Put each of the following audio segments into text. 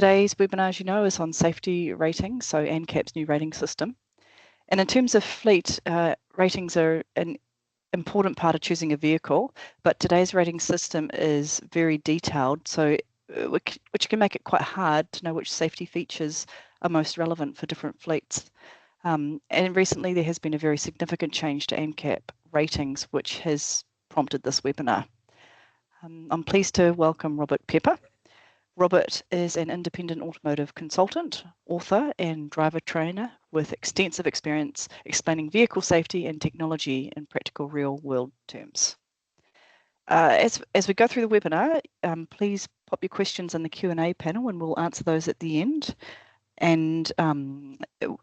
Today's webinar, as you know, is on safety ratings, so ANCAP's new rating system. And in terms of fleet, ratings are an important part of choosing a vehicle, but today's rating system is very detailed, so which can make it quite hard to know which safety features are most relevant for different fleets. And recently there has been a very significant change to ANCAP ratings, which has prompted this webinar. I'm pleased to welcome Robert Pepper. Robert is an independent automotive consultant, author, and driver trainer with extensive experience explaining vehicle safety and technology in practical real-world terms. As we go through the webinar, please pop your questions in the Q&A panel and we'll answer those at the end. And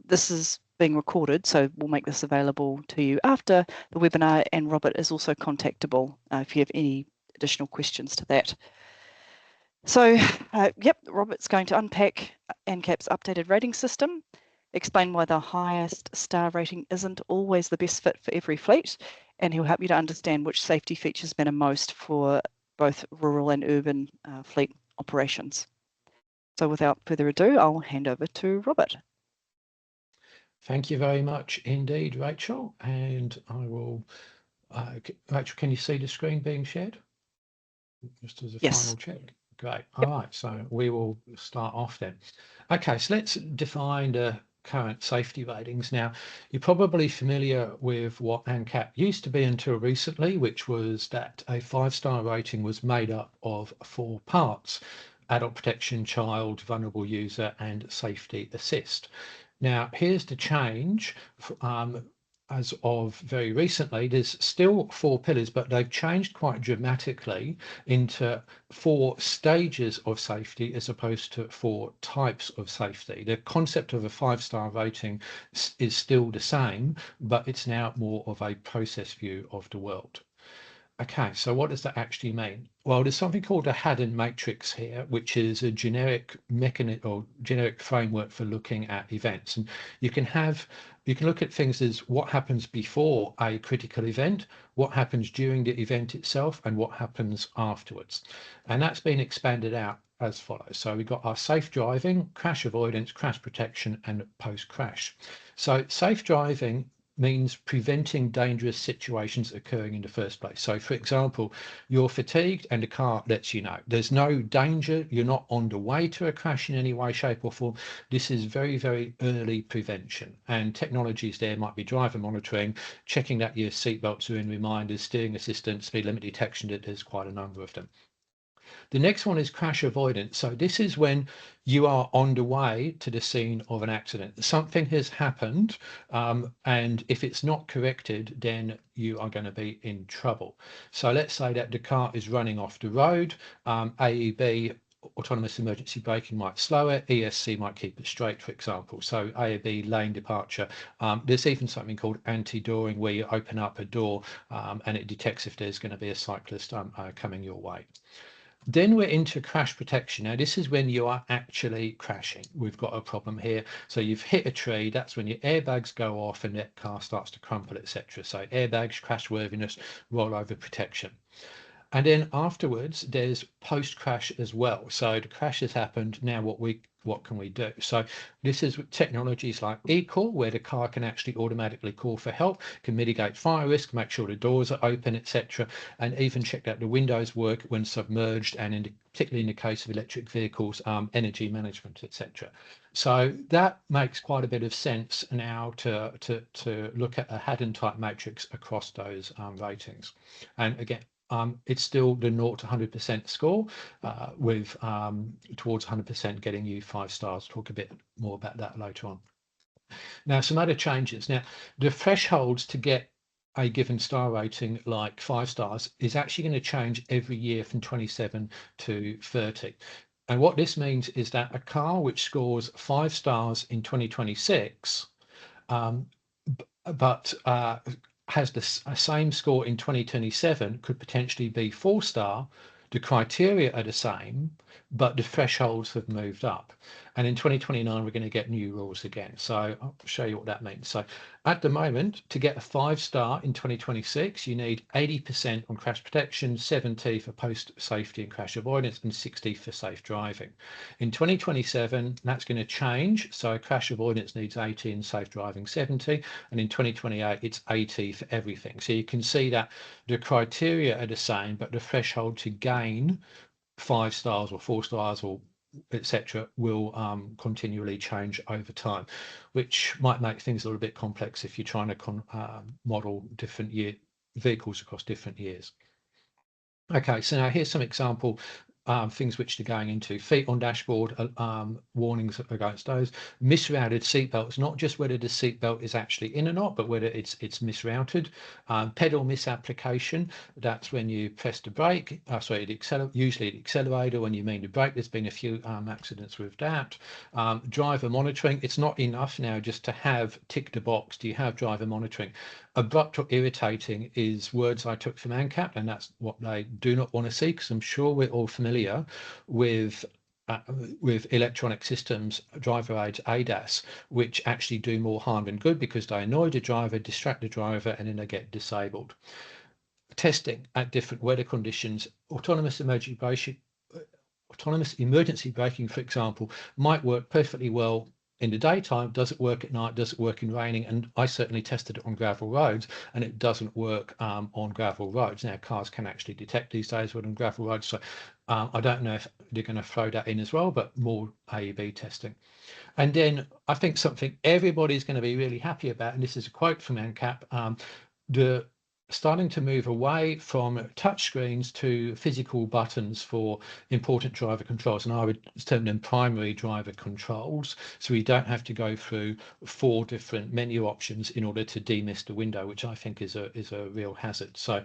this is being recorded, so we'll make this available to you after the webinar, and Robert is also contactable if you have any additional questions to that. So, Robert's going to unpack ANCAP's updated rating system, explain why the highest star rating isn't always the best fit for every fleet, and he'll help you to understand which safety features matter most for both rural and urban fleet operations. So without further ado, I'll hand over to Robert. Thank you very much indeed, Rachel. And I will, Rachel, can you see the screen being shared? Just as a final check. Great. All right, so we will start off then. Okay, so let's define the current safety ratings. Now, you're probably familiar with what ANCAP used to be until recently, which was that a 5-star rating was made up of 4 parts: adult protection, child, vulnerable user, and safety assist. Now, here's the change. As of very recently, there's still 4 pillars, but they've changed quite dramatically into 4 stages of safety as opposed to 4 types of safety. The concept of a 5-star rating is still the same, but it's now more of a process view of the world. Okay, so what does that actually mean? Well, there's something called a Haddon matrix here, which is a generic mechanism or generic framework for looking at events. And you can look at things as what happens before a critical event, what happens during the event itself, and what happens afterwards. And that's been expanded out as follows. So we've got our safe driving, crash avoidance, crash protection, and post-crash. So safe driving means preventing dangerous situations occurring in the first place. So for example, you're fatigued and the car lets you know there's no danger, you're not on the way to a crash in any way, shape or form. This is very, very early prevention, and technologies there might be driver monitoring, checking that your seatbelts are in, reminders, steering assistance, speed limit detection. There's quite a number of them. The next one is crash avoidance. So this is when you are on the way to the scene of an accident. Something has happened, and if it's not corrected, then you are going to be in trouble. So let's say that the car is running off the road, AEB, autonomous emergency braking, might slow it, ESC might keep it straight, for example. So AEB, lane departure. There's even something called anti-dooring, where you open up a door and it detects if there's going to be a cyclist coming your way. Then we're into crash protection. Now, this is when you are actually crashing. We've got a problem here. So you've hit a tree. That's when your airbags go off and the car starts to crumple, etc. So airbags, crashworthiness, rollover protection. And then afterwards, there's post-crash as well. So the crash has happened. Now what can we do? So this is technologies like eCall, where the car can actually automatically call for help, can mitigate fire risk, make sure the doors are open, etc., and even check that the windows work when submerged, and particularly in the case of electric vehicles, energy management, etc. So that makes quite a bit of sense now to look at a Haddon type matrix across those ratings. And again, it's still the 0 to 100% score, with towards 100% getting you 5 stars. Talk a bit more about that later on. Now, some other changes. Now, the thresholds to get a given star rating, like 5 stars, is actually going to change every year from 27 to 30. And what this means is that a car which scores 5 stars in 2026, but has the same score in 2027, could potentially be 4-star. The criteria are the same, but the thresholds have moved up. And in 2029, we're going to get new rules again. So I'll show you what that means. So at the moment, to get a 5-star in 2026, you need 80% on crash protection, 70 for post safety and crash avoidance, and 60 for safe driving. In 2027, that's going to change. So crash avoidance needs 80 and safe driving 70. And in 2028, it's 80 for everything. So you can see that the criteria are the same, but the threshold to gain 5 stars or 4 stars or etc. will continually change over time, which might make things a little bit complex if you're trying to model different vehicles across different years. Okay, so now here's some example things which they're going into. Feet on dashboard, warnings against those. Misrouted seatbelts, not just whether the seatbelt is actually in or not, but whether it's misrouted. Pedal misapplication, that's when you press the brake, usually the accelerator when you mean the brake. There's been a few accidents with that. Driver monitoring, it's not enough now just to have tick the box. Do you have driver monitoring? Abrupt or irritating is words I took from ANCAP, and that's what they do not want to see, because I'm sure we're all familiar with electronic systems, driver aids, ADAS, which actually do more harm than good because they annoy the driver, distract the driver, and then they get disabled. Testing at different weather conditions, autonomous emergency braking, for example, might work perfectly well in the daytime. Does it work at night? Does it work in raining? And I certainly tested it on gravel roads, and it doesn't work on gravel roads. Now, cars can actually detect these days when on gravel roads, so I don't know if they're going to throw that in as well, but more AEB testing. And then I think something everybody's going to be really happy about, and this is a quote from ANCAP, the starting to move away from touchscreens to physical buttons for important driver controls, and I would term them primary driver controls, so we don't have to go through 4 different menu options in order to demist the window, which I think is a real hazard. So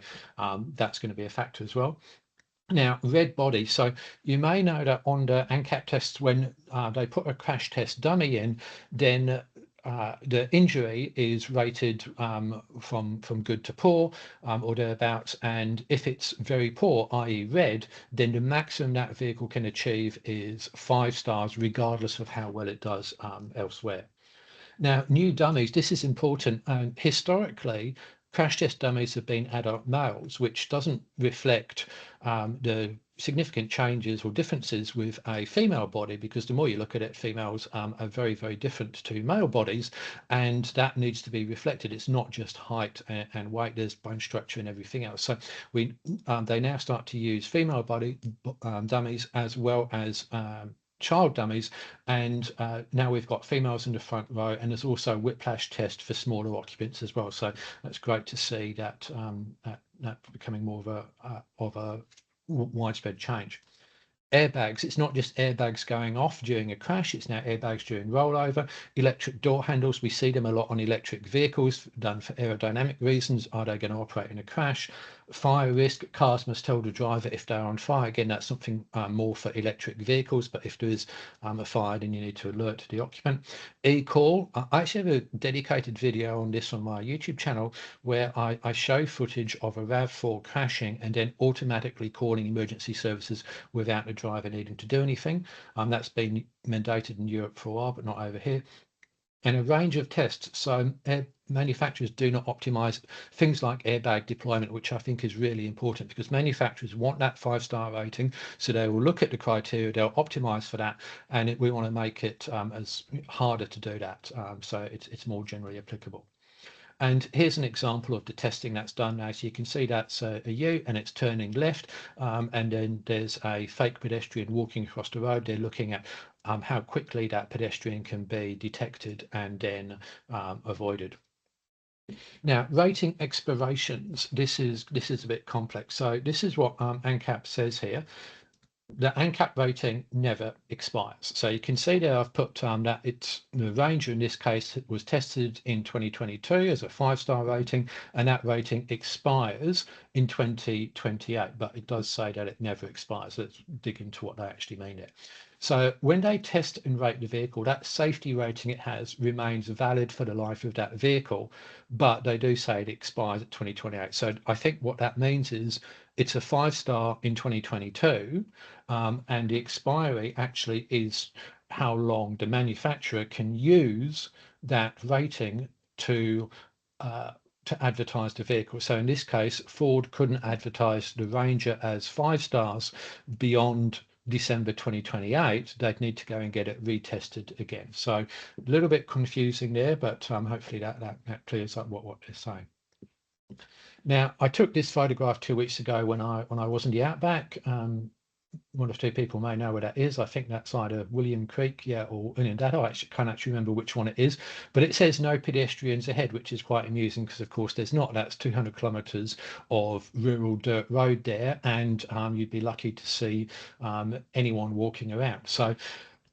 that's going to be a factor as well. Now, red body. So you may know that on the ANCAP tests, when they put a crash test dummy in, then the injury is rated from good to poor or thereabouts, and if it's very poor, i.e. red, then the maximum that vehicle can achieve is 5 stars regardless of how well it does elsewhere. Now, new dummies, this is important. Historically, crash test dummies have been adult males, which doesn't reflect the significant changes or differences with a female body, because the more you look at it, females are very, very different to male bodies, and that needs to be reflected. It's not just height and weight, there's bone structure and everything else. So they now start to use female body dummies as well as child dummies, and now we've got females in the front row, and there's also a whiplash test for smaller occupants as well. So that's great to see that that becoming more of a widespread change. Airbags, it's not just airbags going off during a crash, it's now airbags during rollover. Electric door handles, we see them a lot on electric vehicles, done for aerodynamic reasons. Are they going to operate in a crash? Fire risk, cars must tell the driver if they're on fire. Again, that's something more for electric vehicles, but if there is a fire, then you need to alert the occupant. E-call, I actually have a dedicated video on this on my YouTube channel where I show footage of a RAV4 crashing and then automatically calling emergency services without the driver needing to do anything. That's been mandated in Europe for a while, but not over here. And a range of tests. So manufacturers do not optimize things like airbag deployment, which I think is really important, because manufacturers want that 5-star rating. So they will look at the criteria, they'll optimize for that, and we want to make it as harder to do that. So it's more generally applicable. And here's an example of the testing that's done now. So you can see that's a U and it's turning left. And then there's a fake pedestrian walking across the road. They're looking at how quickly that pedestrian can be detected and then avoided. Now, rating expirations, this is a bit complex. So this is what ANCAP says here. The ANCAP rating never expires. So you can see there I've put that it's the Ranger in this case was tested in 2022 as a 5-star rating, and that rating expires in 2028, but it does say that it never expires. Let's dig into what they actually mean there. So when they test and rate the vehicle, that safety rating it has remains valid for the life of that vehicle, but they do say it expires at 2028. So I think what that means is it's a 5-star in 2022, and the expiry actually is how long the manufacturer can use that rating to uh, to advertise the vehicle. So in this case, Ford couldn't advertise the Ranger as 5 stars beyond December 2028. They'd need to go and get it retested again. So a little bit confusing there, but hopefully that clears up what they're saying. Now, I took this photograph 2 weeks ago when I was in the outback. One or two people may know where that is. I think that's either William Creek, yeah, or Uniondatta. I can't actually remember which one it is, but it says no pedestrians ahead, which is quite amusing because, of course, there's not. That's 200 kilometres of rural dirt road there, and you'd be lucky to see anyone walking around. So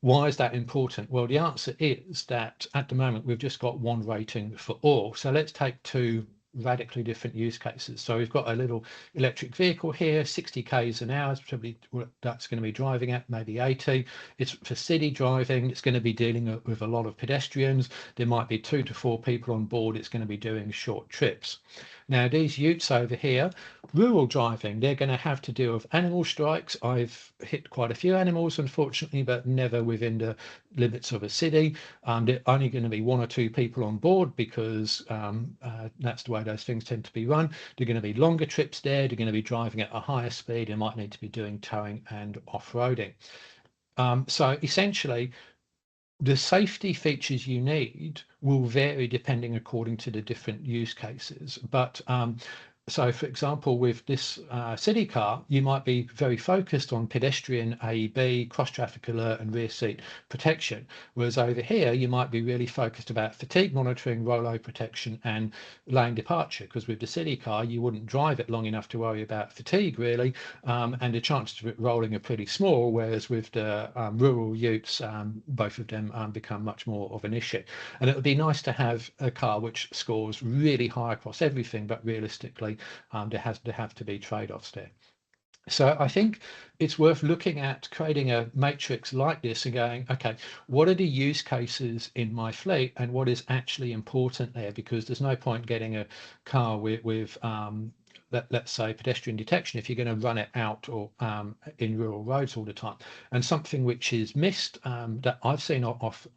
why is that important? Well, the answer is that at the moment we've just got one rating for all. So let's take two radically different use cases. So we've got a little electric vehicle here, 60 k's an hour, probably that's going to be driving at, maybe 80. It's for city driving. It's going to be dealing with a lot of pedestrians. There might be 2 to 4 people on board. It's going to be doing short trips. Now these utes over here, rural driving, they're going to have to deal with animal strikes. I've hit quite a few animals, unfortunately, but never within the limits of a city. There are only going to be 1 or 2 people on board because that's the way those things tend to be run. They're going to be longer trips there. They're going to be driving at a higher speed. They might need to be doing towing and off-roading. So essentially, the safety features you need will vary depending according to the different use cases. But so, for example, with this city car, you might be very focused on pedestrian AEB, cross-traffic alert and rear seat protection. Whereas over here, you might be really focused about fatigue monitoring, rollover protection and lane departure. Because with the city car, you wouldn't drive it long enough to worry about fatigue, really. And the chances of it rolling are pretty small. Whereas with the rural utes, both of them become much more of an issue. And it would be nice to have a car which scores really high across everything, but realistically, there have to be trade-offs there. So I think it's worth looking at creating a matrix like this and going, okay, what are the use cases in my fleet and what is actually important there? Because there's no point getting a car with let's say pedestrian detection if you're going to run it out or in rural roads all the time. And something which is missed that I've seen off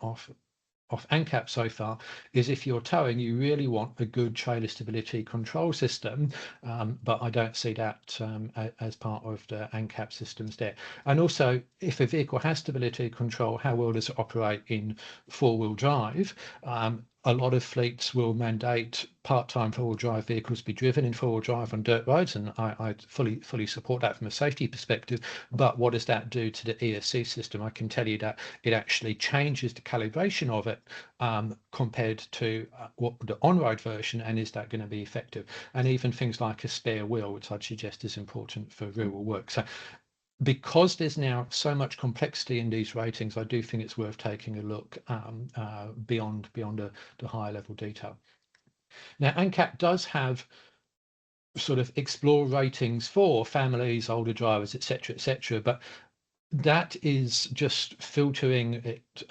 ANCAP so far is if you're towing, you really want a good trailer stability control system, but I don't see that as part of the ANCAP systems there. And also, if a vehicle has stability control, how well does it operate in 4-wheel drive? A lot of fleets will mandate part-time 4-wheel drive vehicles be driven in 4-wheel drive on dirt roads, and I fully support that from a safety perspective. But what does that do to the ESC system? I can tell you that it actually changes the calibration of it compared to what the on-road version, and is that going to be effective? And even things like a spare wheel, which I'd suggest is important for rural work. So because there's now so much complexity in these ratings, I do think it's worth taking a look beyond the higher level detail. Now, ANCAP does have sort of explore ratings for families, older drivers, etc., but that is just filtering it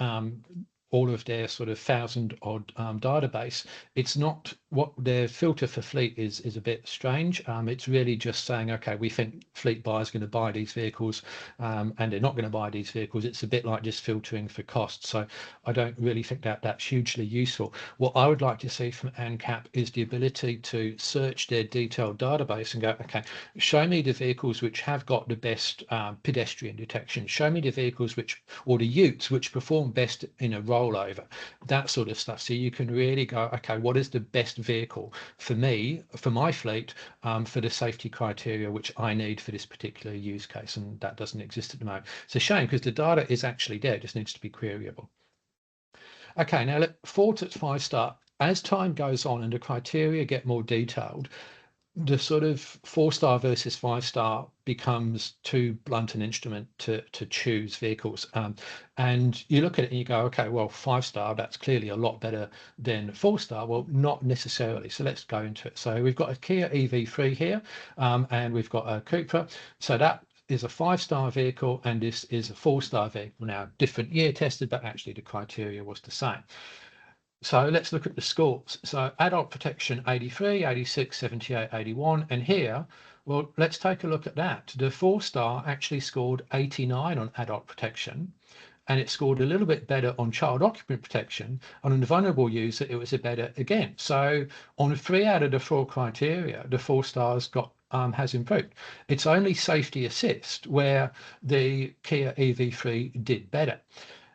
all of their sort of 1,000-odd database. It's not what their filter for fleet is a bit strange. It's really just saying, okay, we think fleet buyers are going to buy these vehicles and they're not going to buy these vehicles. It's a bit like just filtering for cost. So I don't really think that that's hugely useful. What I would like to see from ANCAP is the ability to search their detailed database and go, okay, show me the vehicles which have got the best pedestrian detection. Show me the vehicles which, or the utes, which perform best in a rollover, that sort of stuff. So you can really go, okay, what is the best vehicle for me, for my fleet, for the safety criteria which I need for this particular use case? And that doesn't exist at the moment. It's a shame because the data is actually there, it just needs to be queryable. Okay, now 4 to 5-star, as time goes on and the criteria get more detailed, the sort of 4-star versus 5-star becomes too blunt an instrument to choose vehicles. And you look at it and you go, okay, well, 5-star, that's clearly a lot better than 4-star. Well, not necessarily. So let's go into it. So we've got a Kia EV3 here, and we've got a Cupra. So that is a 5-star vehicle and this is a 4-star vehicle. Now, different year tested, but actually the criteria was the same. So let's look at the scores. So adult protection 83, 86, 78, 81. And here, well, let's take a look at that. The 4-star actually scored 89 on adult protection, and it scored a little bit better on child occupant protection. On a vulnerable user, it was a better again. So on 3 out of the 4 criteria, the 4 stars got has improved. It's only safety assist where the Kia EV3 did better.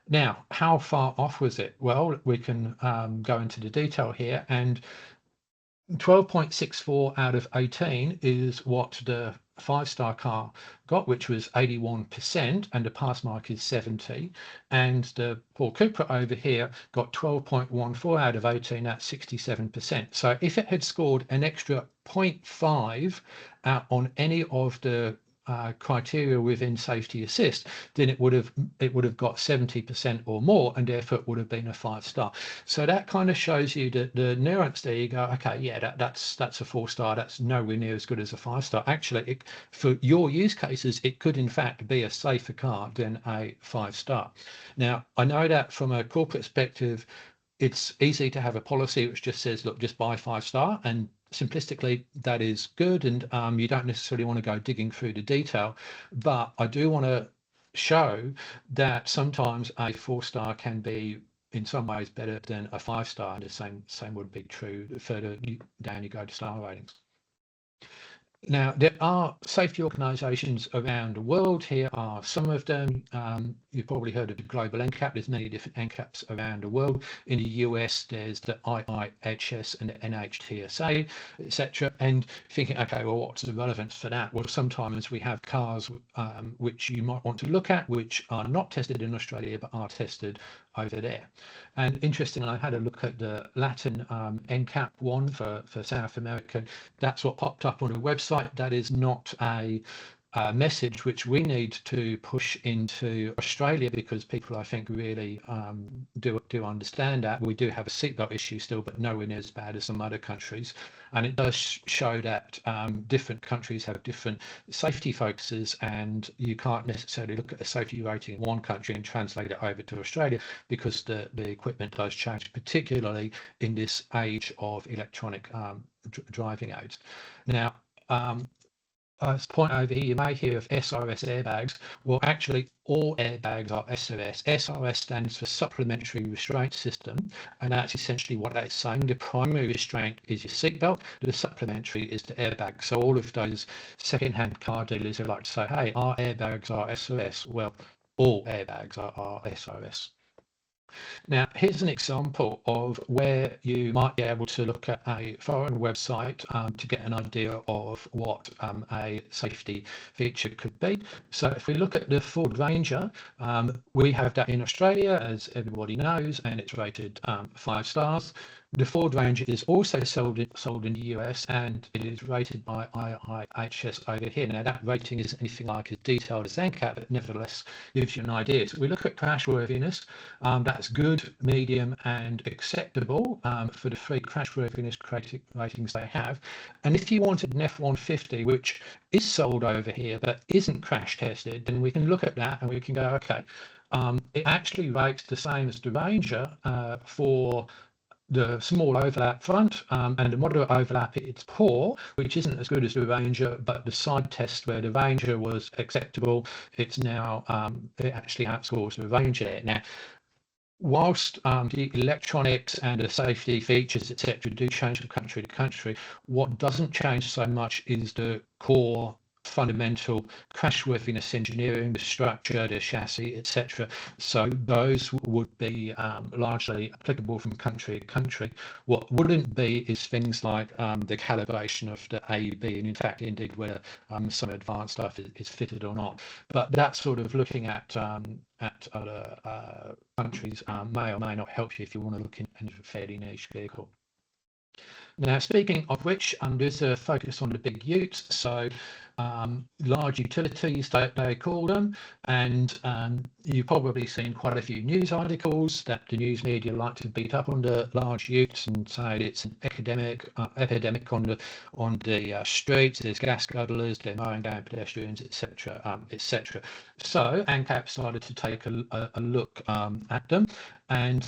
Now, how far off was it? Well, we can go into the detail here, and 12.64 out of 18 is what the 5-star car got, which was 81%, and the pass mark is 70. And the Paul Cupra over here got 12.14 out of 18, that's 67%. So if it had scored an extra 0.5 on any of the criteria within safety assist, then it would have got 70% or more, and therefore it would have been a 5-star. So that kind of shows you the nuance there. You go, okay, yeah, that's a 4-star. That's nowhere near as good as a 5-star. Actually, for your use cases, it could in fact be a safer car than a 5-star. Now, I know that from a corporate perspective, it's easy to have a policy which just says, look, just buy 5-star, and simplistically that is good, and you don't necessarily want to go digging through the detail, but I do want to show that sometimes a 4-star can be in some ways better than a 5-star, and the same would be true the further down you go to star ratings. Now, there are safety organisations around the world. Here are some of them. You've probably heard of the global ANCAP. There's many different ANCAPs around the world. In the US, there's the IIHS and the NHTSA, etc. And thinking, okay, well, what's the relevance for that? Well, sometimes we have cars which you might want to look at, which are not tested in Australia, but are tested over there. And interestingly, I had a look at the Latin NCAP one for South America. That's what popped up on the website. That is not a message which we need to push into Australia, because people, I think, really do understand that. We do have a seatbelt issue still, but nowhere near as bad as some other countries. And it does show that different countries have different safety focuses, and you can't necessarily look at a safety rating in one country and translate it over to Australia, because the equipment does change, particularly in this age of electronic driving aids. Now, this point over here, you may hear of SRS airbags. Well, actually, all airbags are SRS. SRS stands for Supplementary Restraint System, and that's essentially what that's saying. The primary restraint is your seatbelt, the supplementary is the airbag. So all of those second-hand car dealers who like to say, hey, our airbags are SRS, well, all airbags are SRS. Now, here's an example of where you might be able to look at a foreign website to get an idea of what a safety feature could be. So if we look at the Ford Ranger, we have that in Australia, as everybody knows, and it's rated 5 stars. The Ford Ranger is also sold in the US, and it is rated by IIHS over here. Now, that rating isn't anything like as detailed as ANCAP, but nevertheless gives you an idea. So we look at crashworthiness. That's good, medium, and acceptable for the 3 crashworthiness ratings they have. And if you wanted an F-150, which is sold over here but isn't crash tested, then we can look at that and we can go, okay, it actually rates the same as the Ranger for the small overlap front, and the moderate overlap, it's poor, which isn't as good as the Ranger, but the side test where the Ranger was acceptable, it's now, it actually outscores the Ranger there. Now, whilst the electronics and the safety features, etc., do change from country to country, what doesn't change so much is the core fundamental crashworthiness engineering, the structure, the chassis, etc. So those would be largely applicable from country to country. What wouldn't be is things like the calibration of the AEB, and in fact, indeed, whether some advanced stuff is fitted or not. But that sort of looking at other countries may or may not help you if you want to look into a fairly niche vehicle. Now, speaking of which, there's a focus on the big utes. So large utilities, they call them, and you've probably seen quite a few news articles that the news media like to beat up on the large utes and say it's an epidemic on the streets. There's gas guzzlers, they're mowing down pedestrians, etc., etc. So ANCAP started to take a look at them, and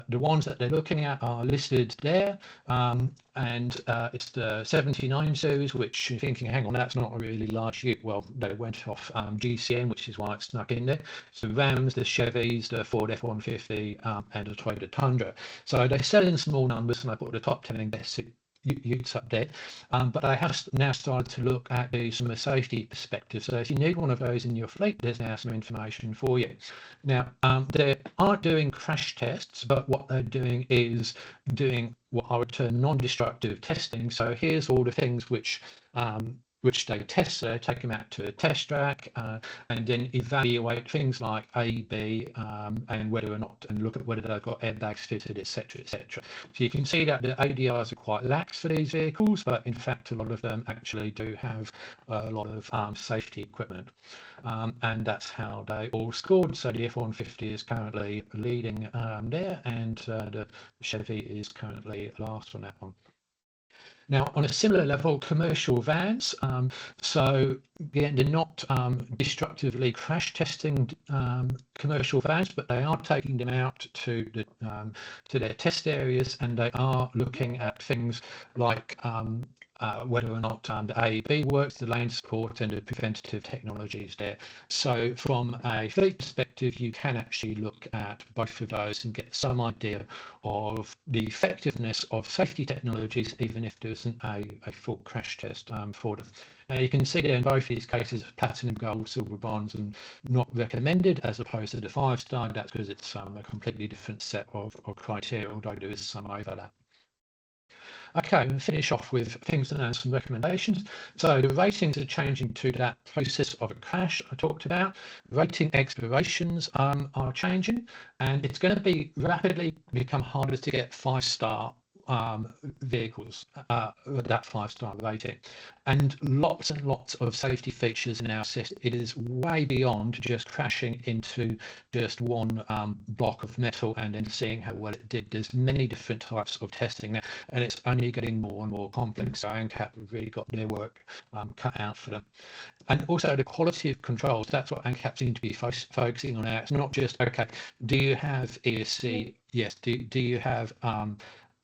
the ones that they're looking at are listed there, and it's the 79 series, which you're thinking, hang on, that's not a really large ute. Well, they went off GCN, which is why it's snuck in there. So Rams, the Chevys, the Ford F-150, and the Toyota Tundra. So they sell in small numbers, and I put the top 10 best utes up there, but I have now started to look at these from a safety perspective. So if you need one of those in your fleet, there's now some information for you. Now, they aren't doing crash tests, but what they're doing is doing what I would term non-destructive testing. So here's all the things which they test. So they take them out to a test track and then evaluate things like A, B, and whether or not, and look at whether they've got airbags fitted, etc., etc. So you can see that the ADRs are quite lax for these vehicles, but in fact, a lot of them actually do have a lot of safety equipment. And that's how they all scored. So the F-150 is currently leading there, and the Chevy is currently last on that one. Now, on a similar level, commercial vans. So again, they're not destructively crash testing commercial vans, but they are taking them out to their test areas, and they are looking at things like whether or not the AEB works, the lane support, and the preventative technologies there. So from a fleet perspective, you can actually look at both of those and get some idea of the effectiveness of safety technologies, even if there isn't a full crash test for them. Now you can see there in both these cases, platinum, gold, silver, bronze, and not recommended, as opposed to the 5-star. That's because it's a completely different set of criteria, although there is some overlap. Okay, we'll finish off with things and some recommendations. So the ratings are changing to that process of a crash I talked about. Rating explorations are changing, and it's going to be rapidly become harder to get 5-star vehicles with that 5-star rating, and lots of safety features now set. It is way beyond just crashing into just one block of metal and then seeing how well it did. There's many different types of testing now, and it's only getting more and more complex. So ANCAP have really got their work cut out for them. And also the quality of controls, that's what ANCAP seem to be focusing on now. It's not just, okay, do you have ESC? Yes. Do you have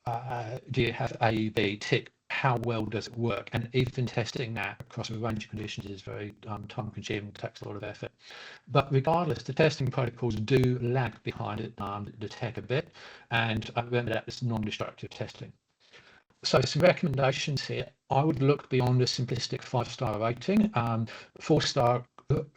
AEB? Tick. How well does it work? And even testing that across a range of conditions is very time consuming, takes a lot of effort. But regardless, the testing protocols do lag behind it, the tech a bit, and remember that it's non-destructive testing. So some recommendations here. I would look beyond a simplistic 5-star rating. 4-star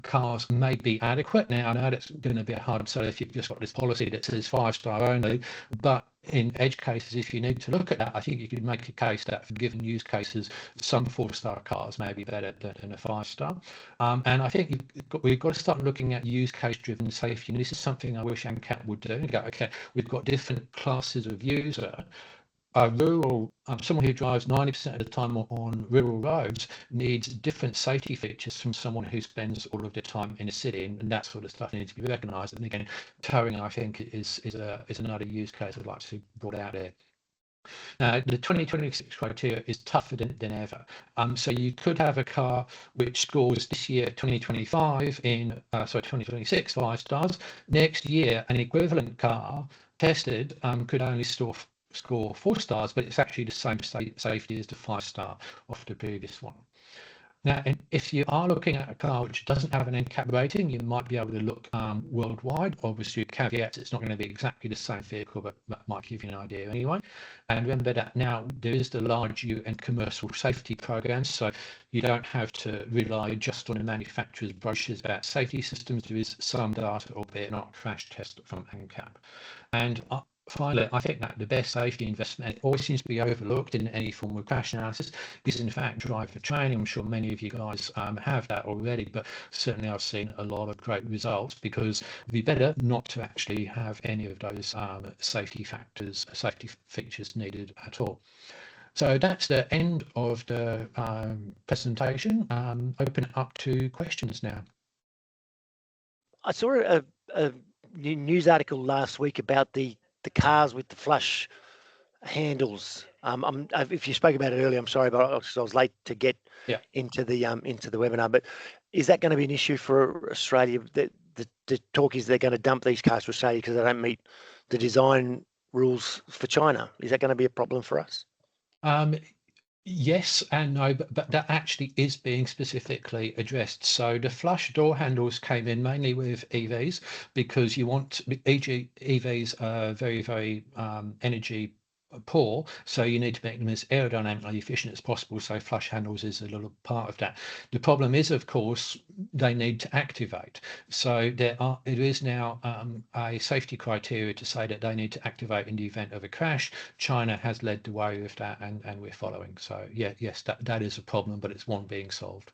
cars may be adequate. Now, I know that's going to be a hard sell if you've just got this policy that says 5-star only, but in edge cases, if you need to look at that, I think you could make a case that for given use cases, some 4-star cars may be better than a 5-star. And I think we've got to start looking at use case driven safety. And this is something I wish ANCAP would do. And go, okay, we've got different classes of user. Rural, someone who drives 90% of the time on rural roads needs different safety features from someone who spends all of their time in a city, and that sort of stuff needs to be recognised. And again, towing, I think, is another use case I'd like to see brought out there. Now, the 2026 criteria is tougher than ever. So you could have a car which scores this year 2025 in 2026 5-stars. Next year, an equivalent car tested could only score 4-stars, but it's actually the same safety as the 5-star off the previous one. Now, if you are looking at a car which doesn't have an ANCAP rating, you might be able to look worldwide. Obviously, caveats, it's not going to be exactly the same vehicle, but that might give you an idea anyway. And remember that now there is the large U and commercial safety programs, so you don't have to rely just on the manufacturer's brochures about safety systems. There is some data, albeit not a crash test, from ANCAP. And finally, I think that the best safety investment, it always seems to be overlooked in any form of crash analysis, is in fact driver training. I'm sure many of you guys have that already, but certainly I've seen a lot of great results, because it'd be better not to actually have any of those safety features needed at all. So that's the end of the presentation. Open it up to questions now. I saw a news article last week about the cars with the flush handles. If you spoke about it earlier, I'm sorry, but I was late to get into the webinar. But is that going to be an issue for Australia? The talk is they're going to dump these cars to Australia because they don't meet the design rules for China. Is that going to be a problem for us? Yes and no, but that actually is being specifically addressed. So the flush door handles came in mainly with EVs because you want, e.g. EVs are very, very energy poor, so you need to make them as aerodynamically efficient as possible. So flush handles is a little part of that. The problem is, of course, they need to activate. So there is now a safety criteria to say that they need to activate in the event of a crash. China has led the way with that, and we're following. So yes, that is a problem, but it's one being solved.